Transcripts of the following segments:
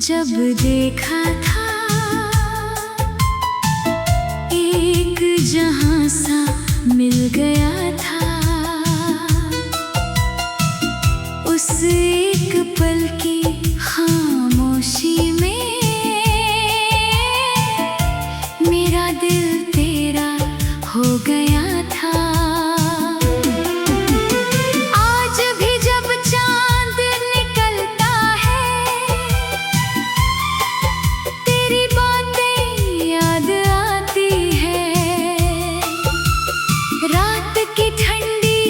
जब देखा था एक जहां सा मिल गया था, उस एक पल की खामोशी में मेरा दिल तेरा हो गया था। आज भी जब चांद निकलता है तेरी बातें याद आती है। रात की ठंडी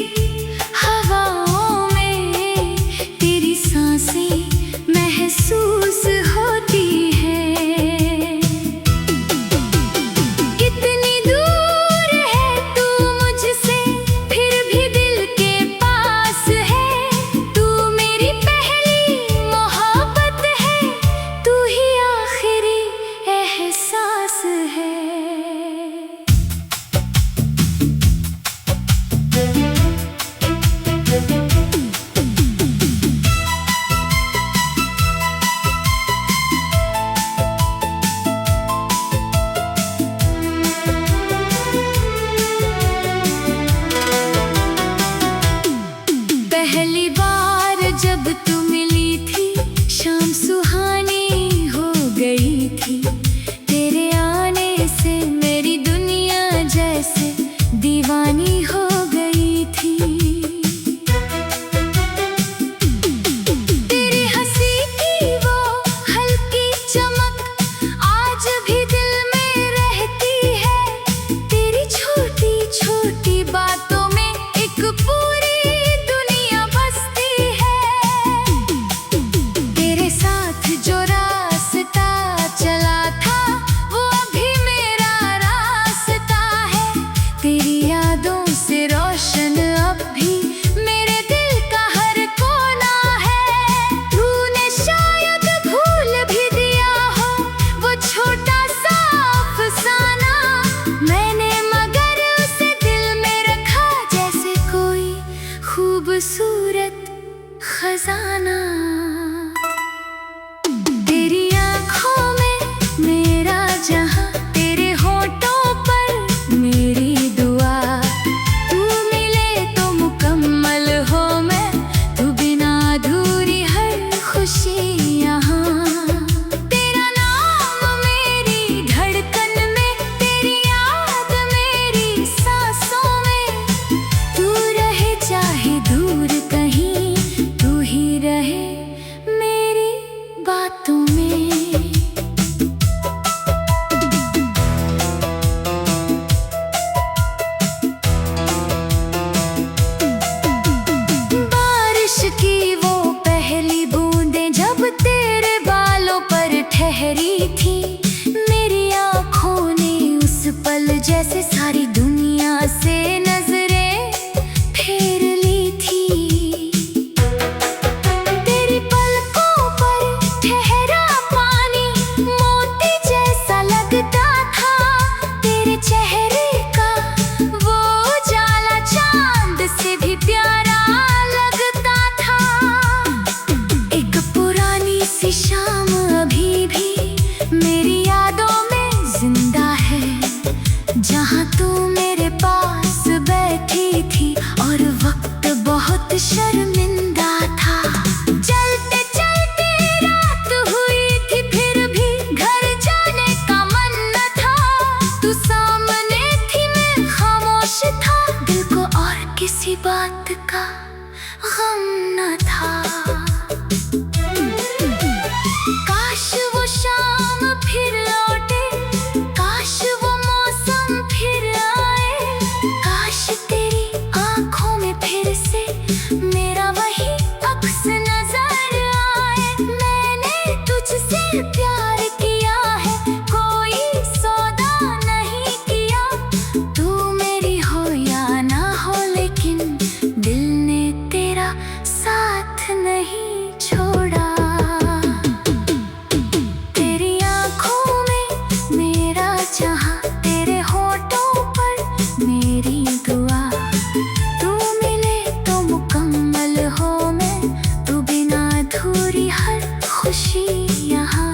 हवाओं में तेरी सांसें महसूस होती है। कितनी दूर है तू मुझसे, फिर भी दिल के पास है। तू मेरी पहली मोहब्बत है, तू ही आखिरी एहसास है। पहली बार जब तू मिली थी, शाम सुहानी हो गई थी। तेरे आने से मेरी दुनिया जैसे दीवानी हो गई थी। तेरी हंसी की वो हल्की चमक आज भी दिल में रहती है। तेरी छोटी छोटी बातों में एक पूरी जो रास्ता चला था वो अभी मेरा रास्ता है। तेरी यादों से रोशन अब भी मेरे दिल का हर कोना है। तूने शायद भूल भी दिया हो वो छोटा सा अफसाना, मैंने मगर उसे दिल में रखा जैसे कोई खूबसूरत खजाना। तेरी आँखों में मेरा जहां, तेरे होठों पर मेरी दुआ। तू मिले तो मुकम्मल हो मैं, तू बिना अधूरी हर खुशी यहाँ। तेरा नाम मेरी धड़कन में, तेरी याद मेरी सांसों में। तू रहे चाहे दूर कहीं, तू ही रहे मेरी बातों में। बारिश की वो पहली बूंदें जब तेरे बालों पर ठहरी थी, मेरी आँखों ने उस पल जैसे सारी दुनिया से नजरें फेर ली थी। तेरी पलकों पर ठहरा पानी मोती जैसा लगता था। तेरे चेहरे का वो उजाला चांद से भी प्यारा लगता था। एक पुरानी सी शाम अभी भी मेरी यादों में जिंदा है, जहाँ तू मेरे पास बैठी थी और वक्त बहुत शर्मिंदा था। चलते चलते रात हुई थी, फिर भी घर जाने का मन न था। तू सामने थी, मैं खामोश था, दिल को और किसी बात का गम न था। काश वो शाम फिर लौटे, काश वो मौसम फिर आए। काश तेरी आँखों में फिर से मेरा वही अक्स नजर आए। मैंने तुझसे प्यार किया है, कोई सौदा नहीं किया। तू मेरी हो या ना हो, लेकिन दिल ने तेरा साथ नहीं छोड़ा। तेरी आँखों में मेरा जहां, तेरे होठों पर मेरी दुआ। तू मिले तो मुकम्मल हो मैं, तू बिना अधूरी हर खुशी यहाँ।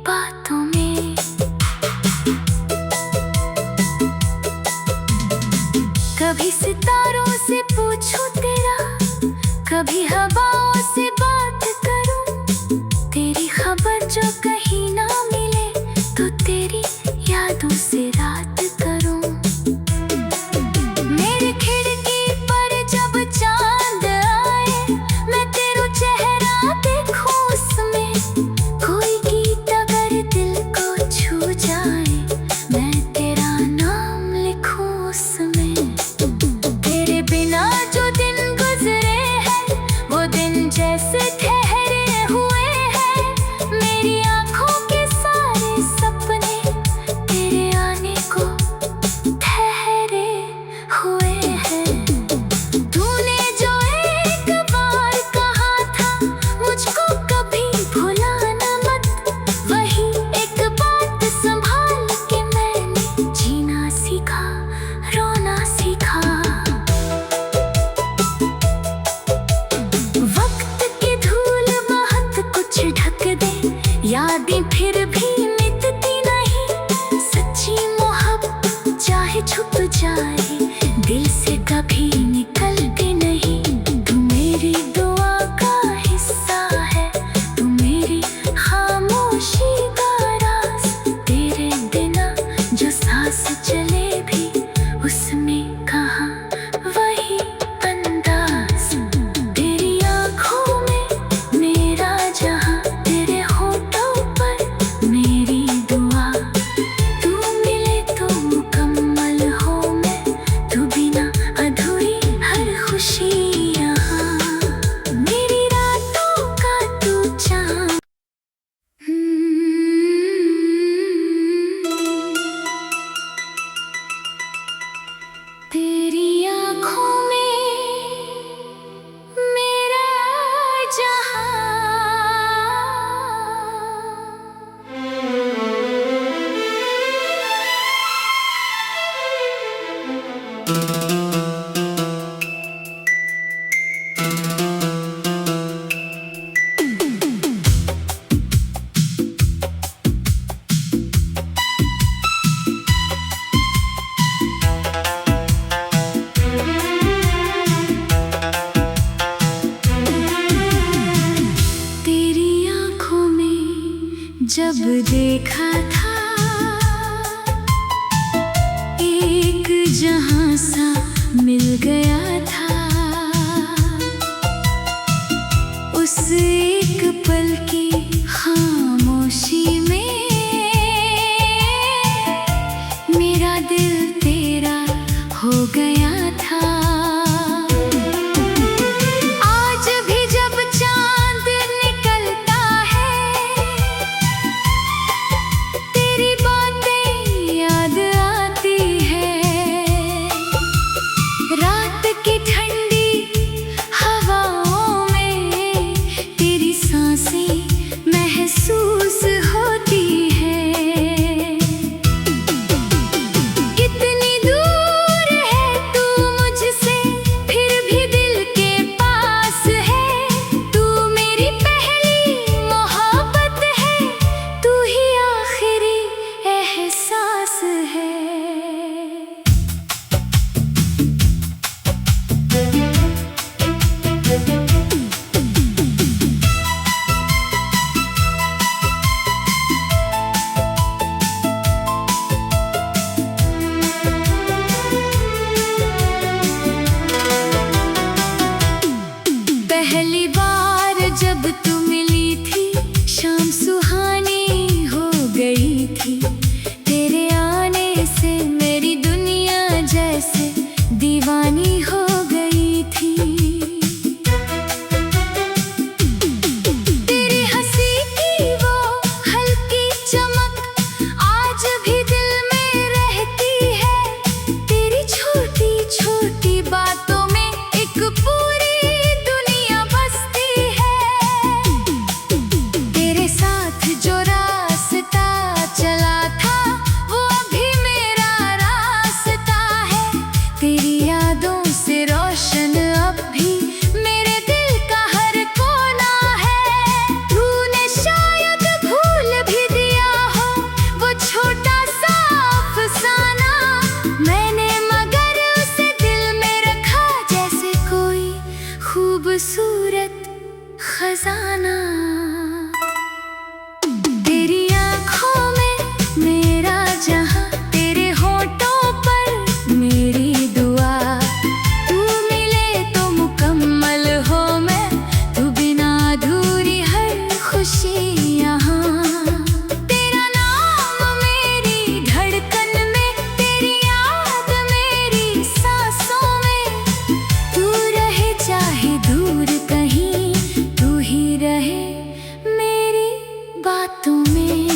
बातों में। कभी सितारों से पूछूं तेरा, कभी हवाओं से बात करूं, तेरी खबर जो कहीं ना मिले तो तेरी यादों से रात करूं। मेरी खिड़की पर जब चांद आए, मैं तेरा चेहरा देखूं उसमें, कोई गीत अगर दिल को छू जाए, मैं तेरा नाम लिखूं उसमें। तेरे बिना जो दिन गुजरे हैं, वो दिन जैसे ठहरे हुए हैं। मेरी आंखों के सारे सपने तेरे आने को ठहरे हुए हैं। तूने जो एक बार कहा था मुझको कभी भुलाना मत, वही एक बात संभाल के मैंने जीना सीखा, रोना सीखा। वक्त की धूल बहुत कुछ ढक दे, यादें फिर भी मिटती नहीं। सच्ची मोहब्बत चाहे छुप जाए, दिल से कभी निकलती नहीं। तू मेरी दुआ का हिस्सा है, तू मेरी खामोशी का राज। तेरे बिना जो सांस चले भी, उसमें कहाँ वही अंदाज। तेरी आँखों में मेरा जहाँ, तेरे होठों पर मेरी दुआ। तू मिले तो मुकम्मल हो मैं, तू बिना अधूरी हर खुशी यहाँ। मेरी रातों का तू चाँद। तेरी आँखों में मेरा जहाँ। तेरी आँखों में जब देखा था, एक जहां सा मिल गया था। उस एक पल की खामोशी में मेरा दिल तेरा हो गया था। आज भी जब चांद निकलता है, तेरी बातें याद आती है। रात बातों में।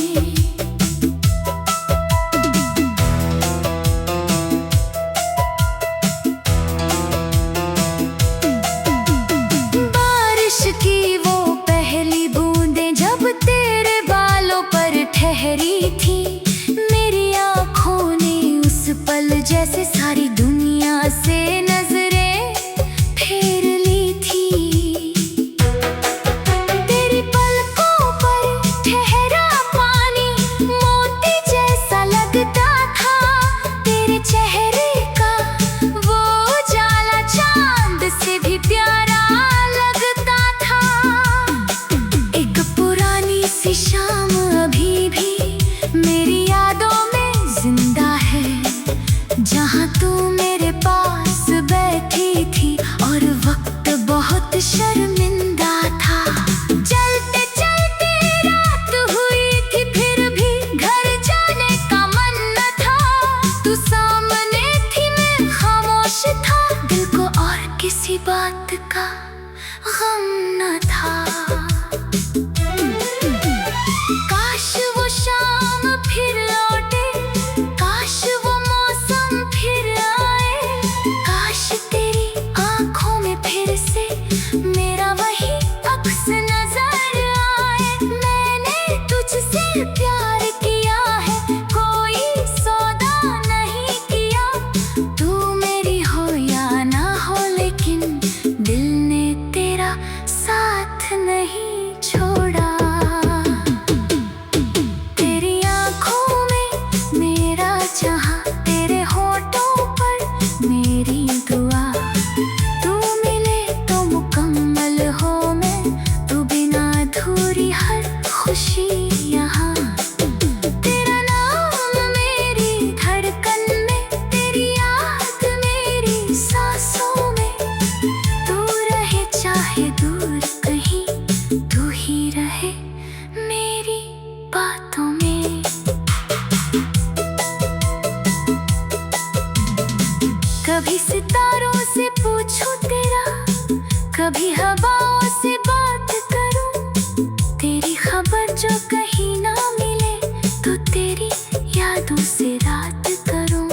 बारिश की वो पहली बूंदें जब तेरे बालों पर ठहरी थी, मेरी आँखों ने उस पल जैसे सारी दुनिया से नजरें फेर ली थी। तेरी पलकों पर ठहरा पानी मोती जैसा लगता था, तेरे चेहरे का वो उजाला चांद से भी प्यारा लगता था। एक पुरानी सी शाम अभी भी मेरी यादों में जिंदा है, जहाँ तू मेरे पास बैठी थी और वक्त बहुत शर्मिंदा था। चलते चलते रात हुई थी, फिर भी घर जाने का मन न था। तू सामने थी, मैं खामोश था, दिल को और किसी बात का गम न था। काश वो शाम फिर लौटे, काश वो मौसम फिर आए, काश तेरी आँखों में फिर से मेरा वही अक्स नजर आए। मैंने तुझसे प्यार किया है, कोई सौदा नहीं किया, तू मेरी हो या ना हो, लेकिन दिल ने तेरा साथ नहीं छोड़ा। तेरी आँखों में मेरा जहां, तेरे होठों पर मेरी दुआ, तू मिले तो मुकम्मल हो मैं, तू बिना अधूरी हर खुशी यहाँ। तेरा नाम मेरी धड़कन में, तेरी याद मेरी सांसों में, तू रहे चाहे दूर कहीं, तू ही रहे मेरी बातों में। कभी सितारों से पूछूं तेरा, कभी हवाओं से बात करूं, तेरी खबर जो कहीं ना मिले, तो तेरी यादों से रात करूं।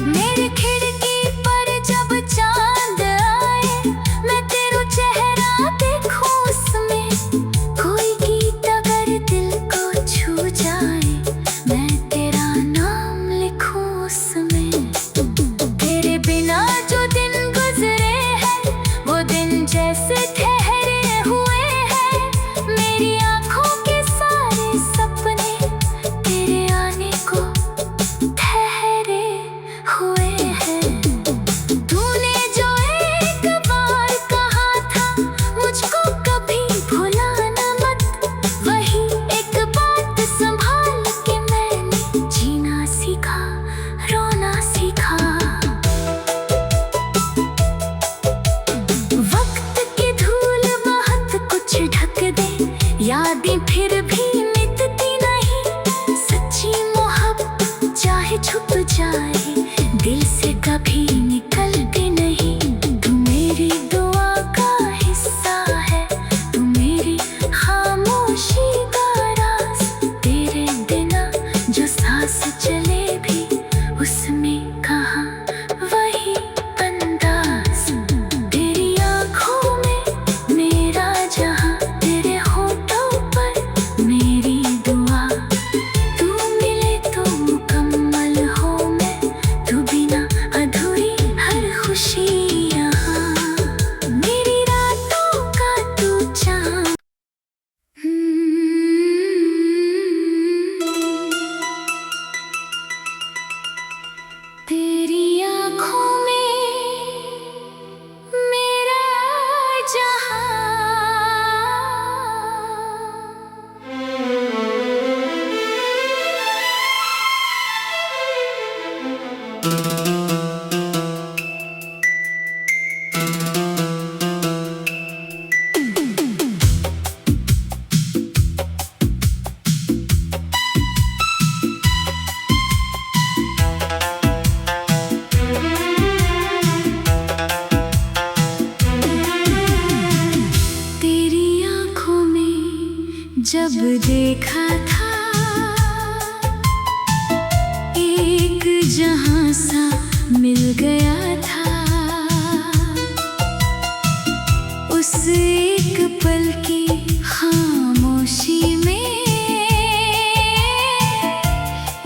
मेरी खिड़की पर जब चांद आए, मैं तेरा चेहरा देखूं, उसमें कोई गीत अगर दिल को छू जाए, मैं तेरा नाम लिखूं उसमें। तेरे बिना जो दिन गुजरे हैं, वो दिन जैसे ठहरे हुए हैं, मेरी आँखों के सारे सपने तेरे आने को ठहरे हुए हैं। तूने जो एक बार कहा था, मुझको कभी भुलाना मत, वही एक बात संभाल के मैंने जीना सीखा, रोना सीखा। वक्त की धूल बहुत कुछ ढक दे, यादें फिर भी मिटती नहीं, सच्ची मोहब्बत चाहे छुप जाए, दिल से कभी निकलती नहीं। तू मेरी दुआ का हिस्सा है, तू मेरी खामोशी का राज, तेरे बिना जो सांस चले भी, उसमें कहाँ वही अंदाज। तेरी आँखों में मेरा जहां, तेरे होठों पर मेरी जब देखा था एक जहां सा मिल गया था। उस एक पल की खामोशी में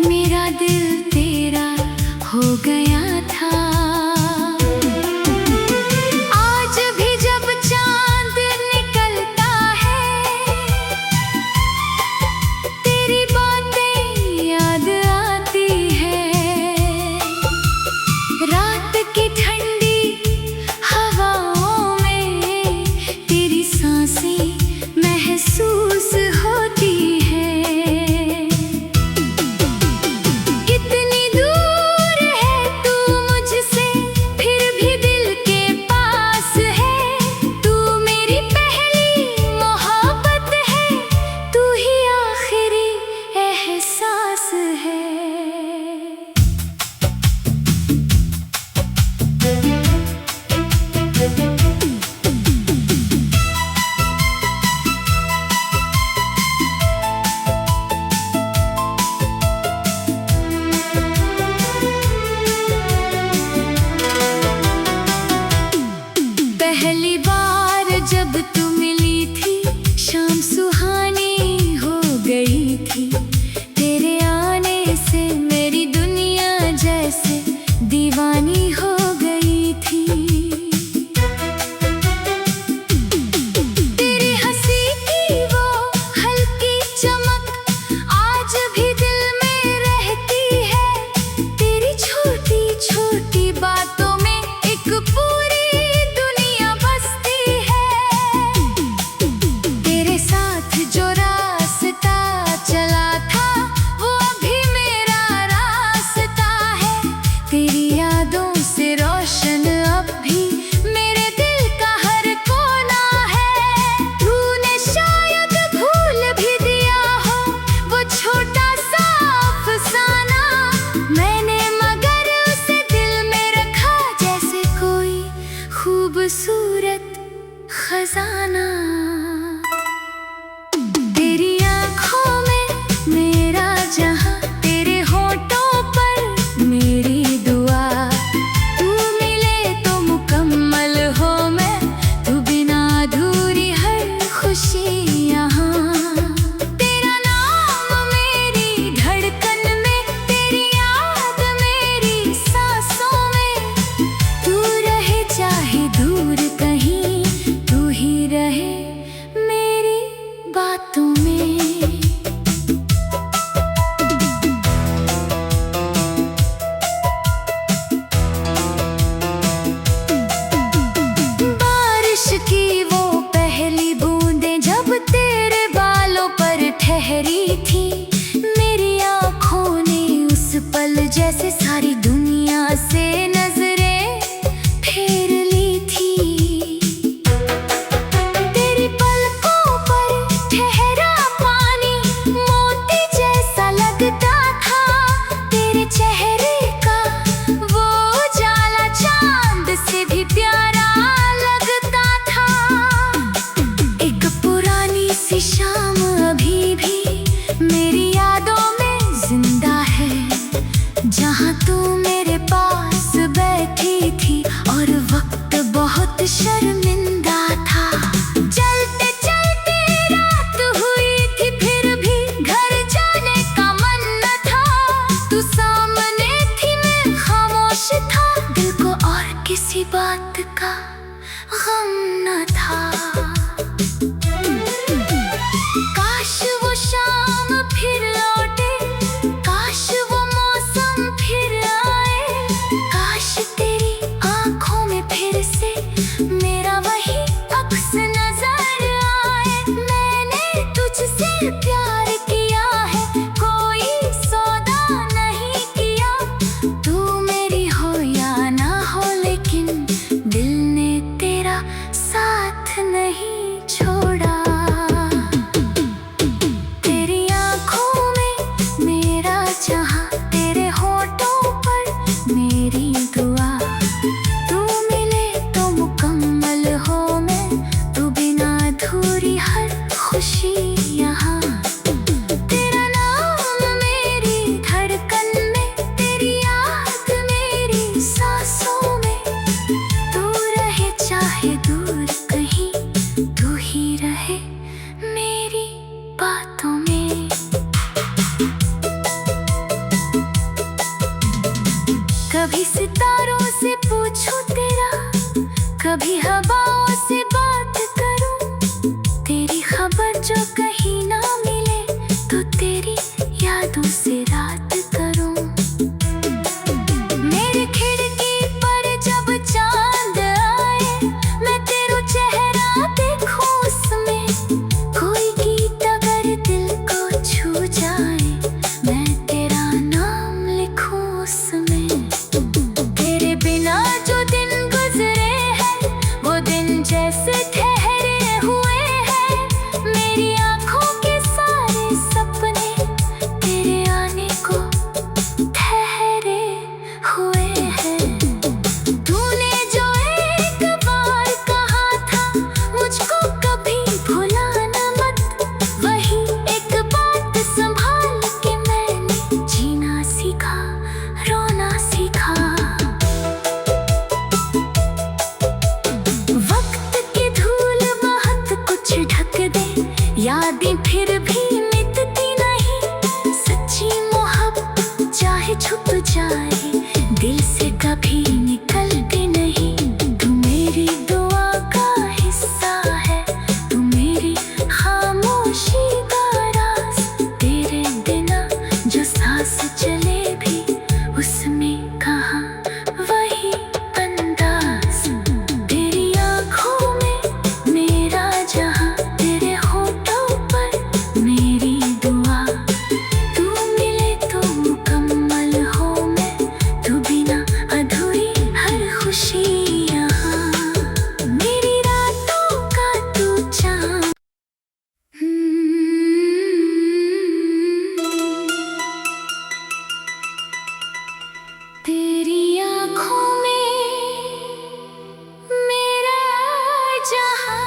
मेरा दिल तेरा हो गया था। आज भी जब चांद निकलता है तेरी बातें याद आती है। रात की ठंडी हवाओं में तेरी सांसें महसूस होती है। कितनी दूर है तू मुझसे फिर भी दिल के पास है। तू मेरी पहली मोहब्बत है, तू ही आखिरी एहसास है। पहली बार जब तू मिली थी शाम सुहानी हो गई थी। तेरे आने से मेरी दुनिया जैसे दीवानी हो गई थी। तेरी हंसी की वो हल्की चमक आज भी दिल में रहती है। तेरी छोटी छोटी बातों में एक पूरी दुनिया बसती है। तेरे साथ जो रास्ता चला था वो अभी मेरा रास्ता है। तेरी यादों से रोशन अब भी मेरे दिल का हर कोना है। तूने शायद भूल भी दिया हो वो छोटा सा अफसाना मैंने, मगर उसे दिल में रखा जैसे कोई खूबसूरत खजाना। तेरी आँखों में मेरा जहां, तेरे होठों पर मेरी दुआ। तू मिले तो मुकम्मल हो मैं, तू बिना अधूरी हर खुशी यहाँ। तेरा नाम मेरी धड़कन में, तेरी याद मेरी सांसों में। तू रहे चाहे दूर कहीं, तू ही रहे मेरी बातों में। बारिश की वो पहली बूंदें जब तेरे बालों पर ठहरी थी। मेरी आँखों ने उस पल जैसे सारी दुनिया से नजरें फेर ली थी। तेरी पलकों पर ठहरा पानी मोती जैसा लगता था। तेरे चेहरे का वो उजाला चांद से भी प्यारा लगता था। एक पुरानी सी शाम अभी भी मेरी यादों में जिंदा है। जहाँ तू मेरे पास बैठी थी और वक्त बहुत शर्मिंदा था। चलते चलते रात हुई थी फिर भी घर जाने का मन न था। तू सामने थी मैं खामोश था, दिल को और किसी बात का गम न था। काश वो शाम फिर लौटे, काश वो मौसम फिर आए। काश तेरी आँखों में फिर से मेरा वही अक्स नजर आए। मैंने तुझसे प्यार किया है, कोई सौदा नहीं किया। तू मेरी हो या ना हो लेकिन दिल ने तेरा साथ नहीं छोड़ा। तेरी आँखों में मेरा जहां, तेरे होठों पर मेरी दुआ। तू मिले तो मुकम्मल हो मैं, तू बिना अधूरी हर खुशी यहाँ। बातों में। कभी सितारों से पूछूं तेरा, कभी हवाओं से बात करूं। तेरी खबर जो कहीं ना मिले तो तेरी यादों से रात करूं। मेरी खिड़की पर जब चांद आए, मैं तेरा चेहरा देखूं उसमें। कोई गीत अगर दिल को छू जाए, मैं तेरा नाम लिखूं उसमें। तेरे बिना जो दिन गुजरे हैं, वो दिन जैसे ठहरे हुए हैं। मेरी आंखों के सारे सपने तेरे आने को ठहरे हुए हैं। तूने जो एक बार कहा था मुझको कभी भुलाना मत, वही एक बात संभाल के मैंने जीना सीखा, रोना सीखा। वक्त की धूल बहुत कुछ ढक दे, यादें फिर भी मिटती नहीं। सच्ची मोहब्बत चाहे छुप जाए, दिल से कभी निकलती नहीं। तू मेरी दुआ का हिस्सा है, तू मेरी खामोशी का राज। तेरे बिना जो सांस चले भी, उसमें कहाँ वही अंदाज। तेरी आँखों में मेरा जहाँ, तेरे होठों पर मेरी दुआ। तू मिले तो मुकम्मल हो मैं, तू बिना अधूरी हर खुशी यहाँ। मेरी रातों का तू चाँद। तेरी आँखों में मेरा जहाँ।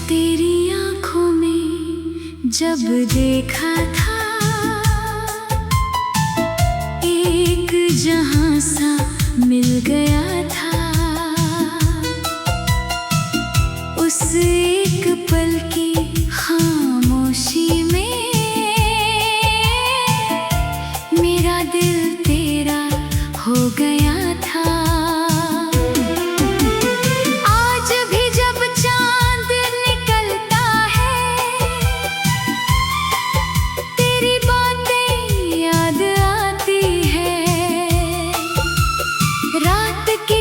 तेरी आँखों में जब देखा था, एक जहां सा मिल गया था। उस एक पल की खामोशी में मेरा दिल तेरा हो गया था। आज भी जब चांद निकलता है, तेरी बातें याद आती है। रात के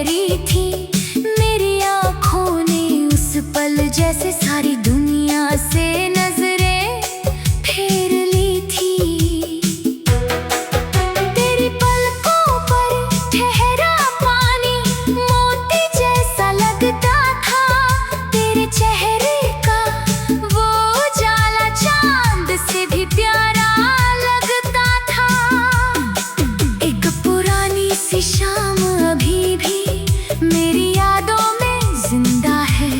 ठहरी थी। मेरी आँखों ने उस पल जैसे सारी दुनिया से नजरें फेर ली थी। तेरी पलकों पर ठहरा पानी मोती जैसा लगता था। तेरे चेहरे का वो उजाला चांद से भी प्यारा लगता था। एक पुरानी सी शाम अभी भी मेरी यादों में जिंदा है,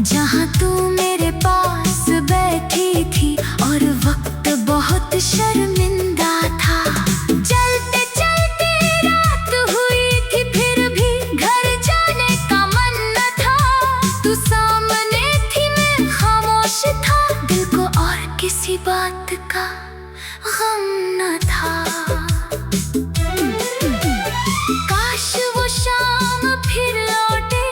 जहाँ तू मेरे पास बैठी थी और वक्त बहुत शर्मिंदा था। चलते चलते रात हुई थी, फिर भी घर जाने का मन न था। तू सामने थी, मैं खामोश था, दिल को और किसी बात का गम न था। काश वो शाम फिर लौटे,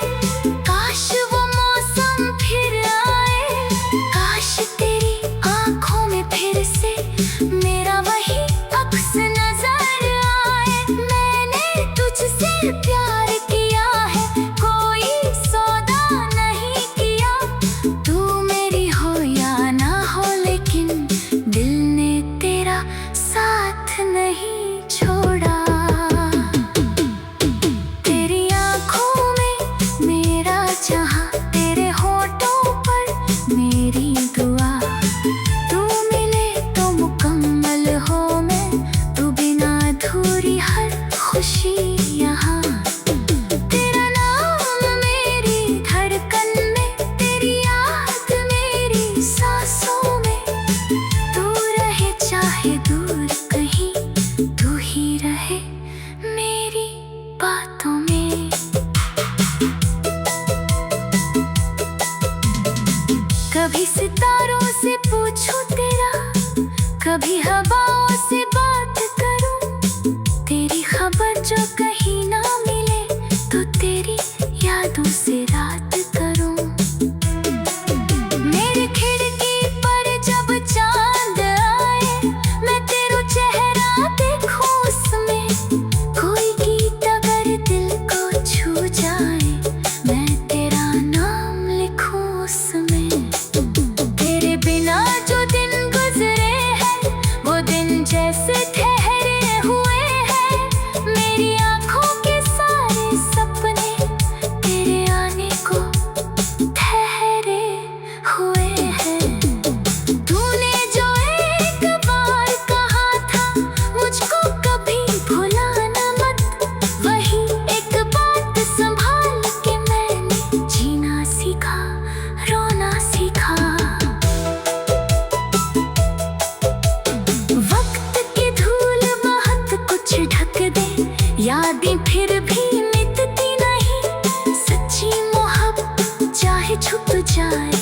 काश वो मौसम फिर आए, काश तेरी आँखों में फिर से मेरा वही अक्स नजर आए। मैंने तुझसे प्यार किया है, कोई सौदा नहीं किया। तू मेरी हो या ना हो, लेकिन दिल ने तेरा साथ नहीं छोड़ा। तेरी आँखों में मेरा जहाँ, तेरे होठों पर मेरी दुआ। तू मिले तो मुकम्मल हो मैं, तू बिना अधूरी हर खुशी यहाँ। तेरा नाम मेरी धड़कन में, तेरी याद मेरी सांसों में। तू रहे चाहे दूर कहीं, तू ही रहे मेरी बातों में। कभी सितारों से पूछूं तेरा, कभी हवाओं से बात करूं। तेरी खबर जो कहीं ना मिले, तो तेरी यादों से रात करूं। मेरी खिड़की पर जब चांद आए, मैं तेरा चेहरा देखूं उसमें। कोई गीत अगर दिल को छू जाए, मैं तेरा नाम लिखूं उसमें। तेरे बिना जो दिन गुजरे हैं, वो दिन जैसे ठहरे हुए हैं। मेरी आँखों के सारे सपने तेरे आने को ठहरे हुए हैं। तूने जो एक बार कहा था, मुझको कभी भुलाना मत, वही एक बात संभाल के मैंने जीना सीखा, रोना सीखा। वक्त की धूल बहुत कुछ ढक दे, यादें फिर भी मिटती नहीं। सच्ची मोहब्बत चाहे छुप जाए,